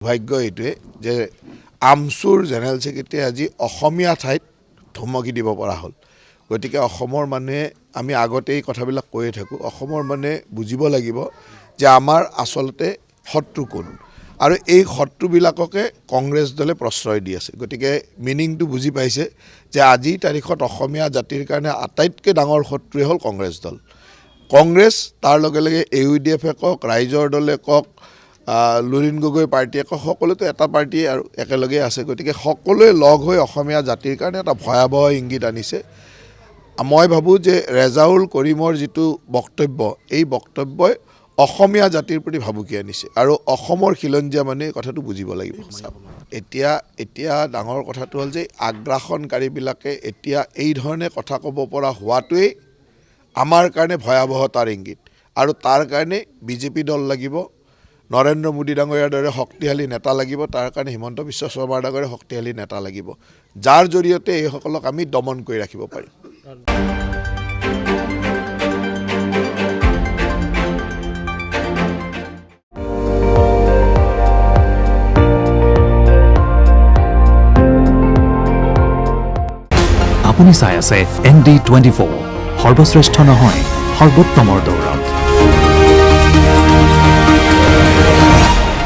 ভাগ্য এইটোৱে যে আমচুৰ জেনেৰেল ছেক্ৰেটাৰী আজি অসমীয়া ঠাইত ধমকি দিব পৰা হ'ল। গতিকে অসমৰ মানুহে আমি আগতে এই কথাবিলাক কৈয়ে থাকোঁ, অসমৰ মানুহে বুজিব লাগিব যে আমাৰ আচলতে শত্ৰু কোন আৰু এই শত্ৰুবিলাককে কংগ্ৰেছ দলে প্ৰশ্ৰয় দি আছে। গতিকে মিনিংটো বুজি পাইছে যে আজিৰ তাৰিখত অসমীয়া জাতিৰ কাৰণে আটাইতকৈ ডাঙৰ শত্ৰুৱে হ'ল কংগ্ৰেছ দল। কংগ্ৰেছ তাৰ লগে লগে AUDF-এ কওক, ৰাইজৰ দলে কওক, লুৰিণ গগৈ পাৰ্টীয়ে কওক, সকলোতো এটা পাৰ্টীয়ে আৰু একেলগে আছে। গতিকে সকলোৱে লগ হৈ অসমীয়া জাতিৰ কাৰণে এটা ভয়াৱহ ইংগিত আনিছে। মই ভাবোঁ যে ৰেজাউল কৰিমৰ যিটো বক্তব্য, এই বক্তব্যই অসমীয়া জাতিৰ প্ৰতি ভাবুকি আনিছে আৰু অসমৰ খিলঞ্জীয়া মানুহে কথাটো বুজিব লাগিব। এতিয়া ডাঙৰ কথাটো হ'ল যে আগ্ৰাসনকাৰীবিলাকে এতিয়া এই ধৰণে কথা ক'ব পৰা হোৱাটোৱেই আমাৰ কাৰণে ভয়াৱহতাৰ ইংগিত আৰু তাৰ কাৰণে বিজেপি দল লাগিব, নৰেন্দ্ৰ মোদী ডাঙৰীয়াৰ দৰে শক্তিশালী নেতা লাগিব, তাৰ কাৰণে হিমন্ত বিশ্ব শৰ্মাৰ দৰে শক্তিশালী নেতা লাগিব, যাৰ জৰিয়তে এইসকলক আমি দমন কৰি ৰাখিব পাৰিম। আপুনি চাই আছে ND24, সৰ্বশ্ৰেষ্ঠ নহয় সৰ্বোত্তমৰ দৌৰত।